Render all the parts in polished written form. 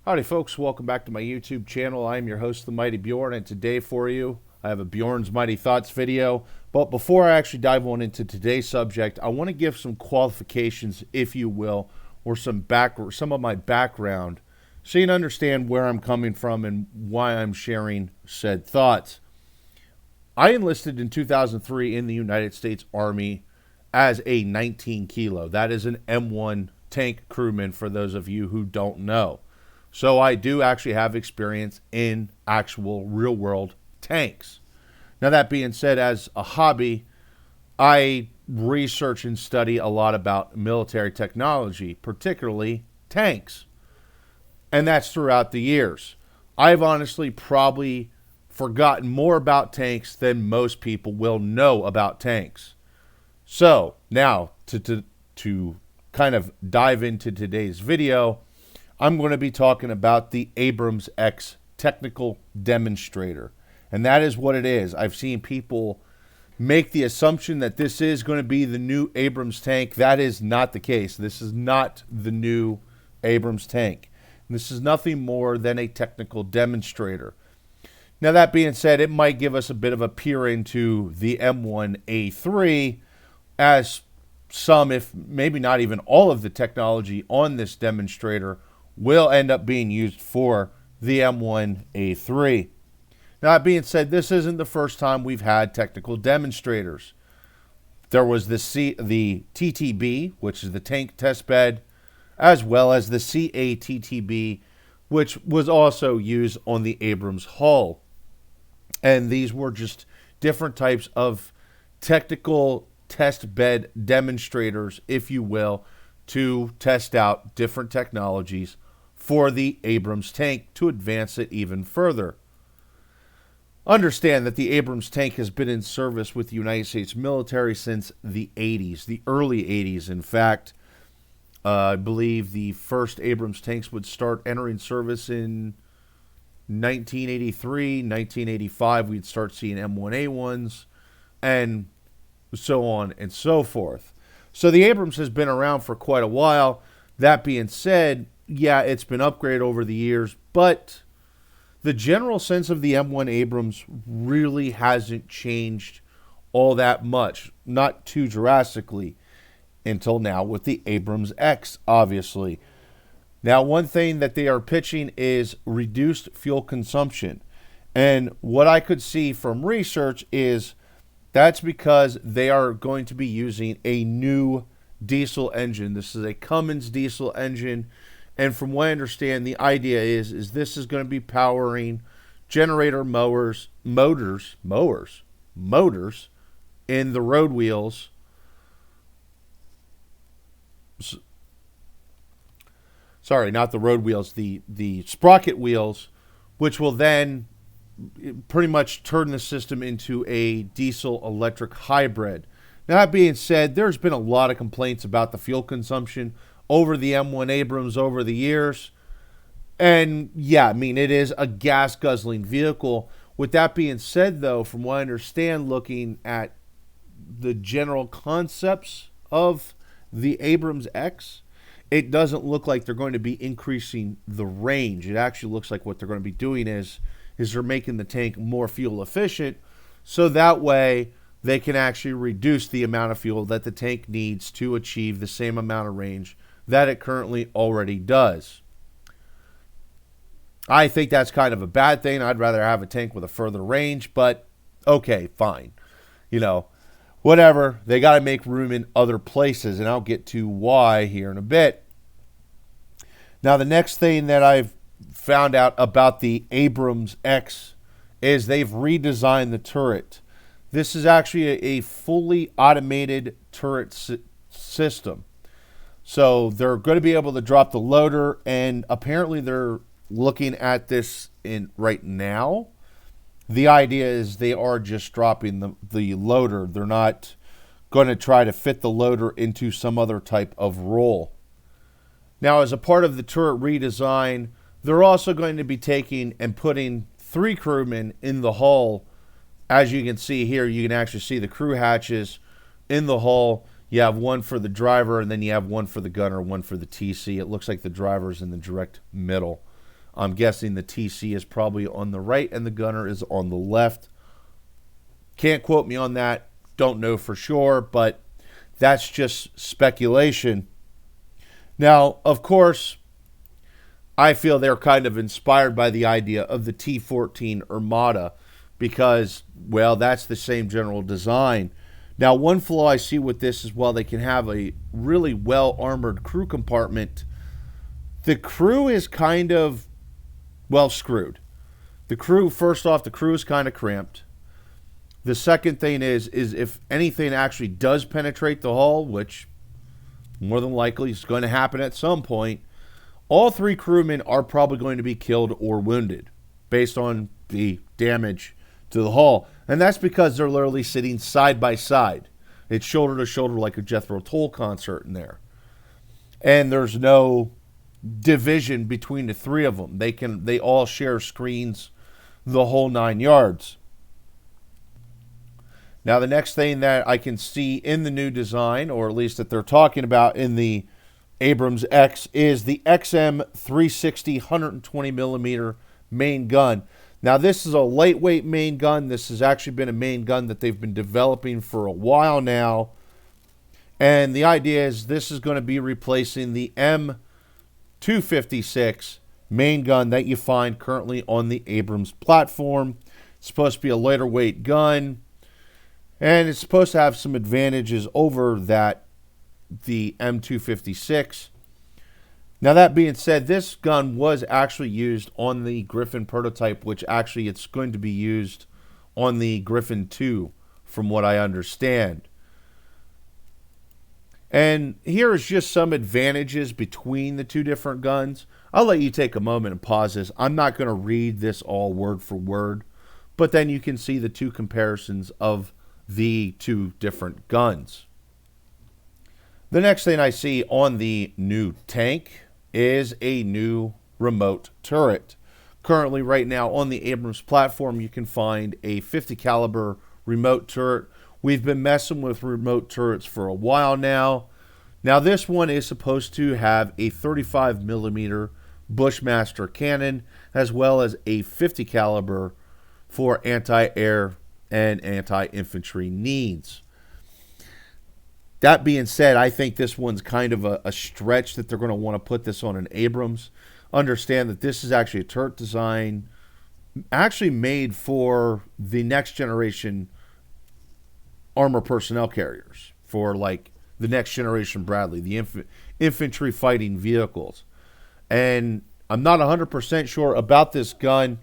Howdy folks, welcome back to my YouTube channel. I'm your host, the Mighty Bjorn, and today for you, I have a Bjorn's Mighty Thoughts video. But before I actually dive on into today's subject, I want to give some qualifications, if you will, or some of my background, so you can understand where I'm coming from and why I'm sharing said thoughts. I enlisted in 2003 in the United States Army as a 19 kilo. That is an M1 tank crewman for those of you who don't know. So I do actually have experience in actual real-world tanks. Now that being said, as a hobby, I research and study a lot about military technology, particularly tanks. And that's throughout the years. I've honestly probably forgotten more about tanks than most people will know about tanks. So now to kind of dive into today's video, I'm going to be talking about the Abrams X technical demonstrator. And that is what it is. I've seen people make the assumption that this is going to be the new Abrams tank. That is not the case. This is not the new Abrams tank. This is nothing more than a technical demonstrator. Now that being said, it might give us a bit of a peer into the M1A3, as some, if maybe not even all of the technology on this demonstrator will end up being used for the M1A3. Now, that being said, this isn't the first time we've had technical demonstrators. There was the TTB, which is the tank test bed, as well as the CATTB, which was also used on the Abrams hull. And these were just different types of technical test bed demonstrators, if you will, to test out different technologies for the Abrams tank to advance it even further. Understand that the Abrams tank has been in service with the United States military since the 80s, the early 80s. In fact, I believe the first Abrams tanks would start entering service in 1983, 1985. We'd start seeing M1A1s and so on and so forth. So the Abrams has been around for quite a while. That being said, yeah, it's been upgraded over the years, but the general sense of the M1 Abrams really hasn't changed all that much, not too drastically, until now with the Abrams X, obviously. Now, one thing that they are pitching is reduced fuel consumption. And what I could see from research is that's because they are going to be using a new diesel engine. This is a Cummins diesel engine. And from what I understand, the idea is this is going to be powering generator motors in the road wheels. Sorry, not the road wheels, the sprocket wheels, which will then pretty much turn the system into a diesel-electric hybrid. Now, that being said, there's been a lot of complaints about the fuel consumption over the M1 Abrams over the years. And yeah, I mean, it is a gas-guzzling vehicle. With that being said, though, from what I understand, looking at the general concepts of the Abrams X, it doesn't look like they're going to be increasing the range. It actually looks like what they're going to be doing is they're making the tank more fuel efficient, so that way they can actually reduce the amount of fuel that the tank needs to achieve the same amount of range that it currently already does. I think that's kind of a bad thing. I'd rather have a tank with a further range, but okay, fine. You know, whatever. They got to make room in other places, and I'll get to why here in a bit. Now, the next thing that I've found out about the Abrams X is they've redesigned the turret. This is actually a fully automated turret system. So they're going to be able to drop the loader, and apparently they're looking at this in right now. The idea is they are just dropping the loader. They're not going to try to fit the loader into some other type of role. Now, as a part of the turret redesign, they're also going to be taking and putting 3 crewmen in the hull. As you can see here, you can actually see the crew hatches in the hull. You have one for the driver, and then you have one for the gunner, one for the TC. It looks like the driver's in the direct middle. I'm guessing the TC is probably on the right and the gunner is on the left. Can't quote me on that. Don't know for sure, but that's just speculation. Now, of course, I feel they're kind of inspired by the idea of the T-14 Armada because, well, that's the same general design. Now, one flaw I see with this is while they can have a really well-armored crew compartment, the crew is kind of, well, screwed. The crew, first off, the crew is kind of cramped. The second thing is if anything actually does penetrate the hull, which more than likely is going to happen at some point, all 3 crewmen are probably going to be killed or wounded based on the damage to the hull. And that's because they're literally sitting side by side. It's shoulder to shoulder like a Jethro Tull concert in there. And there's no division between the 3 of them. They all share screens the whole 9 yards. Now, the next thing that I can see in the new design, or at least that they're talking about in the Abrams X, is the XM 360 120 millimeter main gun. Now, this is a lightweight main gun. This has actually been a main gun that they've been developing for a while now. And the idea is this is going to be replacing the M256 main gun that you find currently on the Abrams platform. It's supposed to be a lighter weight gun. And it's supposed to have some advantages over the M256. Now, that being said, this gun was actually used on the Griffin Prototype, which actually it's going to be used on the Griffin 2, from what I understand. And here is just some advantages between the 2 different guns. I'll let you take a moment and pause this. I'm not going to read this all word for word, but then you can see the 2 comparisons of the 2 different guns. The next thing I see on the new tank is a new remote turret. Currently, right now on the Abrams platform, you can find a 50 caliber remote turret. We've been messing with remote turrets for a while now. Now, this one is supposed to have a 35 millimeter Bushmaster cannon, as well as a 50 caliber for anti-air and anti-infantry needs. That being said, I think this one's kind of a stretch that they're going to want to put this on an Abrams. Understand that this is actually a turret design actually made for the next generation armor personnel carriers, for like the next generation Bradley, the infantry fighting vehicles. And I'm not 100% sure about this gun.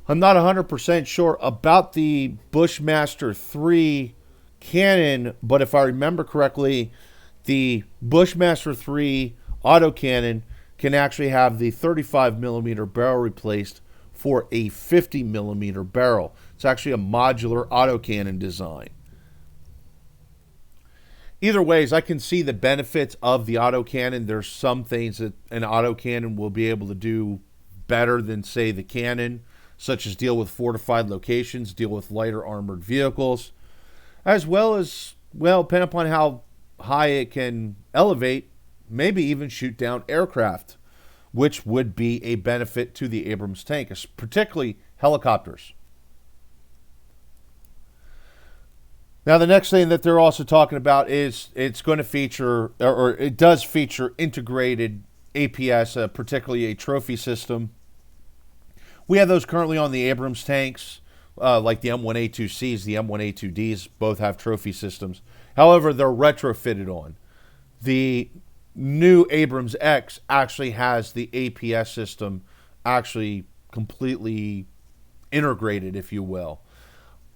I'm not 100% sure about the Bushmaster 3 cannon, but if I remember correctly, the Bushmaster 3 autocannon can actually have the 35 millimeter barrel replaced for a 50 millimeter barrel. It's actually a modular autocannon design. Either ways, I can see the benefits of the autocannon. There's some things that an autocannon will be able to do better than, say, the cannon, such as deal with fortified locations, deal with lighter armored vehicles, as well as, well, depending upon how high it can elevate, maybe even shoot down aircraft, which would be a benefit to the Abrams tank, particularly helicopters. Now, the next thing that they're also talking about is it's going to feature, or it does feature, integrated APS, particularly a trophy system. We have those currently on the Abrams tanks, like the M1A2Cs, the M1A2Ds, both have trophy systems. However, they're retrofitted on. The new Abrams X actually has the APS system actually completely integrated, if you will.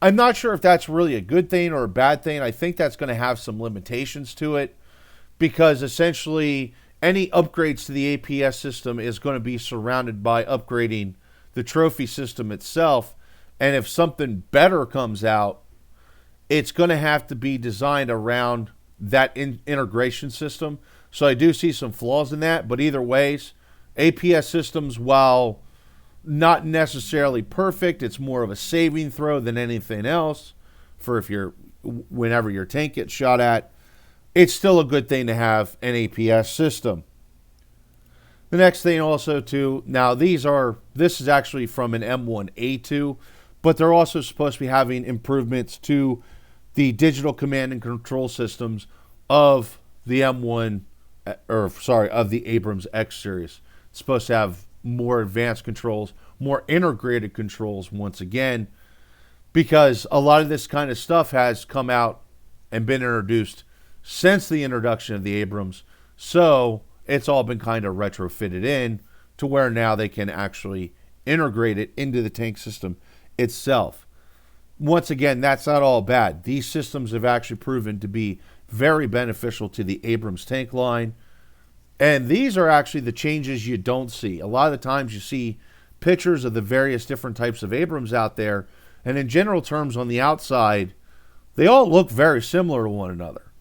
I'm not sure if that's really a good thing or a bad thing. I think that's going to have some limitations to it, because essentially any upgrades to the APS system is going to be surrounded by upgrading the trophy system itself. And if something better comes out, it's going to have to be designed around that integration system. So I do see some flaws in that, but either ways, APS systems, while not necessarily perfect, it's more of a saving throw than anything else for whenever your tank gets shot at. It's still a good thing to have an APS system. The next thing also too, now this is actually from an M1A2, but they're also supposed to be having improvements to the digital command and control systems of the of the Abrams X series. It's supposed to have more advanced controls, more integrated controls once again, because a lot of this kind of stuff has come out and been introduced since the introduction of the Abrams. So it's all been kind of retrofitted in to where now they can actually integrate it into the tank system itself. Once again, that's not all bad. These systems have actually proven to be very beneficial to the Abrams tank line. And these are actually the changes you don't see. A lot of the times you see pictures of the various different types of Abrams out there, and in general terms on the outside, they all look very similar to one another.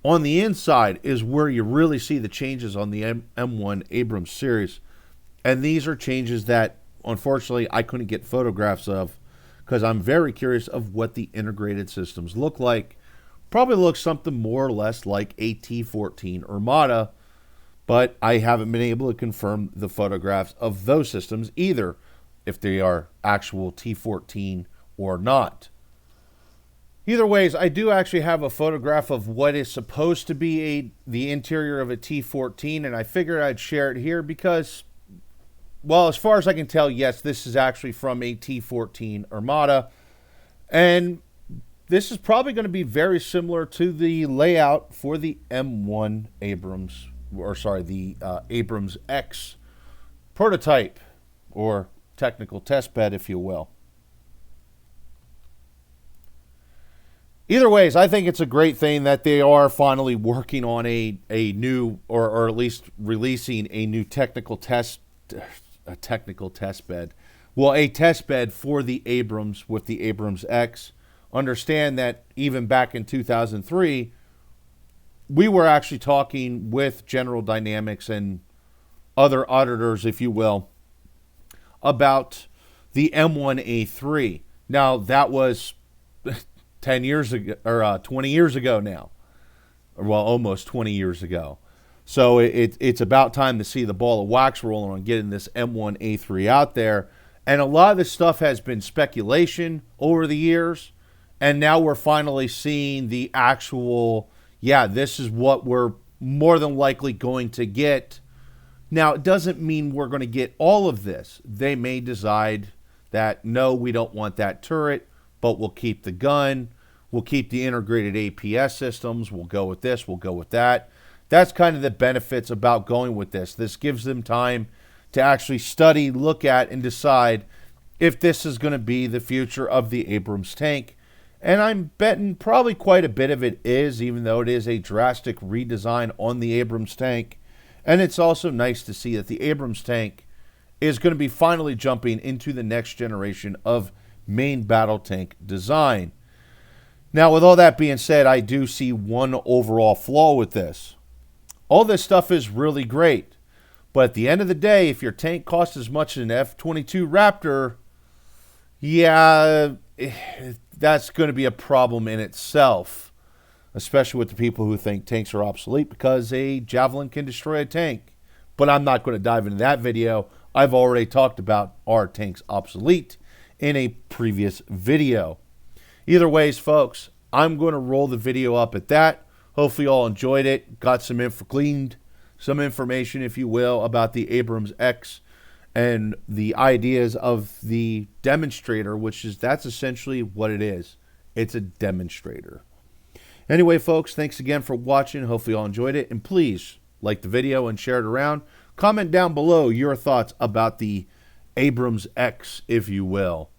On the inside is where you really see the changes on the M1 Abrams series. And these are changes that, unfortunately, I couldn't get photographs of because I'm very curious of what the integrated systems look like. Probably looks something more or less like a T-14 Armada, but I haven't been able to confirm the photographs of those systems either, if they are actual T-14 or not. Either ways, I do actually have a photograph of what is supposed to be the interior of a T-14, and I figured I'd share it here because, well, as far as I can tell, yes, this is actually from a T-14 Armada, and this is probably going to be very similar to the layout for the M1 Abrams, the Abrams X prototype, or technical test bed, if you will. Either ways, I think it's a great thing that they are finally working on a new, or at least releasing a new technical test bed. Well, a test bed for the Abrams with the Abrams X. Understand that even back in 2003, we were actually talking with General Dynamics and other auditors, if you will, about the M1A3. Now, that was 10 years ago, or 20 years ago now. Well, almost 20 years ago. So it's about time to see the ball of wax rolling on getting this M1A3 out there. And a lot of this stuff has been speculation over the years. And now we're finally seeing the actual, this is what we're more than likely going to get. Now, it doesn't mean we're going to get all of this. They may decide that, no, we don't want that turret, but we'll keep the gun. We'll keep the integrated APS systems. We'll go with this. We'll go with that. That's kind of the benefits about going with this. This gives them time to actually study, look at, and decide if this is going to be the future of the Abrams tank. And I'm betting probably quite a bit of it is, even though it is a drastic redesign on the Abrams tank. And it's also nice to see that the Abrams tank is going to be finally jumping into the next generation of main battle tank design. Now, with all that being said, I do see one overall flaw with this. All this stuff is really great, but at the end of the day, if your tank costs as much as an F-22 Raptor, that's going to be a problem in itself, especially with the people who think tanks are obsolete because a Javelin can destroy a tank. But I'm not going to dive into that video. I've already talked about are tanks obsolete in a previous video. Either ways, folks, I'm going to roll the video up at that. Hopefully you all enjoyed it. Got some gleaned some information, if you will, about the Abrams X and the ideas of the demonstrator, that's essentially what it is. It's a demonstrator. Anyway, folks, thanks again for watching. Hopefully you all enjoyed it. And please like the video and share it around. Comment down below your thoughts about the Abrams X, if you will.